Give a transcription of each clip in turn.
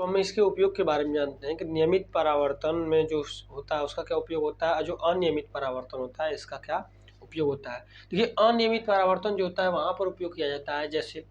हम इसके उपयोग के बारे में जानते हैं कि नियमित परावर्तन में जो होता है उसका क्या उपयोग होता है, और जो अनियमित परावर्तन होता है इसका क्या उपयोग होता है। देखिए, अनियमित परावर्तन जो होता है वहाँ पर उपयोग किया जाता है, जैसे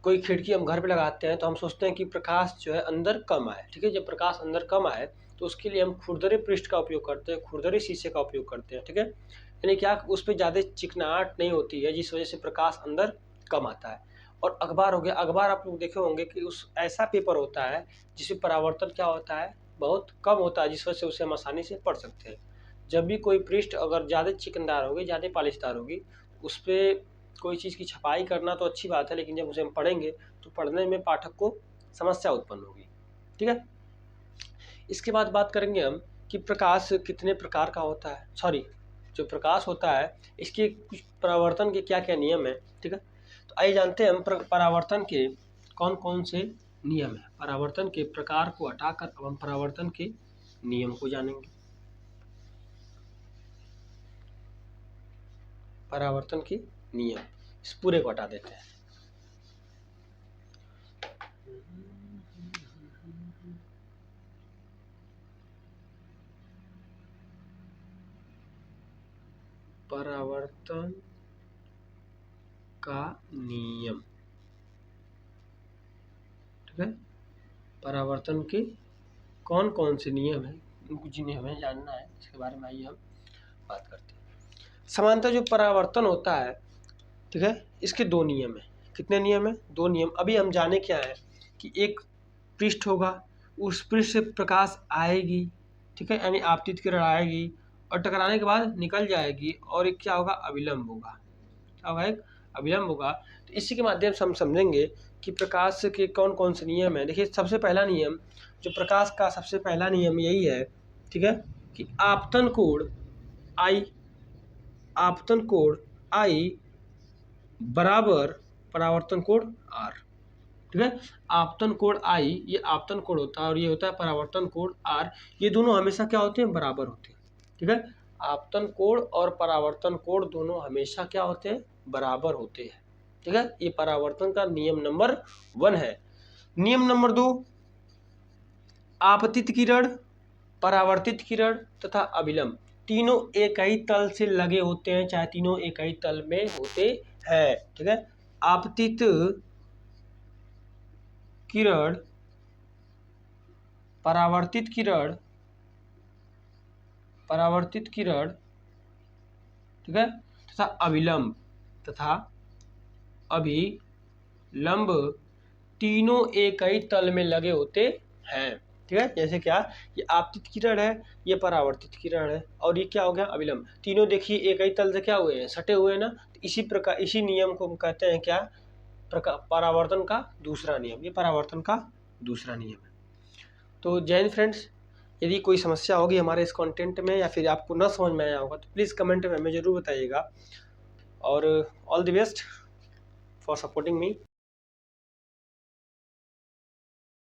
कोई खिड़की हम घर पे लगाते हैं तो हम सोचते हैं कि प्रकाश जो है अंदर कम आए। ठीक है, जब प्रकाश अंदर कम आए तो उसके लिए हम खुरदरे पृष्ठ का उपयोग करते हैं, खुरदरे शीशे का उपयोग करते हैं। ठीक है, यानी क्या उस पर ज़्यादा चिकनाहट नहीं होती है, जिस वजह से प्रकाश अंदर कम आता है। और अखबार हो गया, अखबार आप लोग देखे होंगे कि उस ऐसा पेपर होता है जिसमें परावर्तन क्या होता है, बहुत कम होता है, जिस वजह से उसे हम आसानी से पढ़ सकते हैं। जब भी कोई पृष्ठ अगर ज़्यादा चिकनदार होगी, ज़्यादा पॉलिशदार होगी, उस पर कोई चीज़ की छपाई करना तो अच्छी बात है, लेकिन जब उसे हम पढ़ेंगे तो पढ़ने में पाठक को समस्या उत्पन्न होगी। ठीक है, इसके बाद बात करेंगे हम कि प्रकाश कितने प्रकार का होता है, जो प्रकाश होता है इसके कुछ परावर्तन के क्या क्या नियम है। ठीक है, तो आइए जानते हैं हम परावर्तन के कौन कौन से नियम है। परावर्तन के प्रकार को हटाकर अब हम परावर्तन के नियम को जानेंगे। परावर्तन के नियम, इस पूरे को हटा देते हैं। परावर्तन का नियम, ठीक है, परावर्तन के कौन कौन से नियम है, उनको जिन्हें हमें जानना है इसके बारे में आइए हम बात करते हैं। सामान्यतः जो परावर्तन होता है, ठीक है, इसके दो नियम है। कितने नियम है? दो नियम। अभी हम जाने क्या है कि एक पृष्ठ होगा, उस पृष्ठ से प्रकाश आएगी, ठीक है, यानी आपतित किरण आएगी और टकराने के बाद निकल जाएगी, और एक क्या होगा, अविलंब होगा। क्या होगा? एक अविलंब होगा। तो इसी के माध्यम से हम समझेंगे कि प्रकाश के कौन कौन से नियम है। देखिए, सबसे पहला नियम, जो प्रकाश का सबसे पहला नियम यही है, ठीक है, कि आपतन कोण आई बराबर परावर्तन कोण आर। ठीक है, आपतन कोण आई, ये आपतन कोण होता है, और ये होता है परावर्तन कोण आर। ये दोनों हमेशा क्या होते हैं? बराबर होते हैं। ठीक है, आपतन कोण और परावर्तन कोण दोनों हमेशा क्या होते हैं? बराबर होते हैं। ठीक है, ये परावर्तन का नियम नंबर 1 है। नियम नंबर 2, आपतित किरण, परावर्तित किरण तथा अभिलंब तीनों एक ही तल से लगे होते हैं, चाहे तीनों एक ही तल में होते हैं। ठीक है, आपतित किरण, परावर्तित किरण, ठीक है, तथा अभिलंब तीनों एक ही तल में लगे होते हैं। ठीक है, जैसे क्या, ये आपतित किरण है, ये परावर्तित किरण है, और ये क्या हो गया? अभिलंब। तीनों देखिए एक ही तल से क्या हुए हैं? सटे हुए हैं ना। तो इसी प्रकार, इसी नियम को हम कहते हैं क्या? परावर्तन का दूसरा नियम। ये परावर्तन का दूसरा नियम है। तो जय हिंद फ्रेंड्स, यदि कोई समस्या होगी हमारे इस कंटेंट में, या फिर आपको न समझ में आया होगा, तो प्लीज़ कमेंट में हमें ज़रूर बताइएगा। और all the best for supporting me.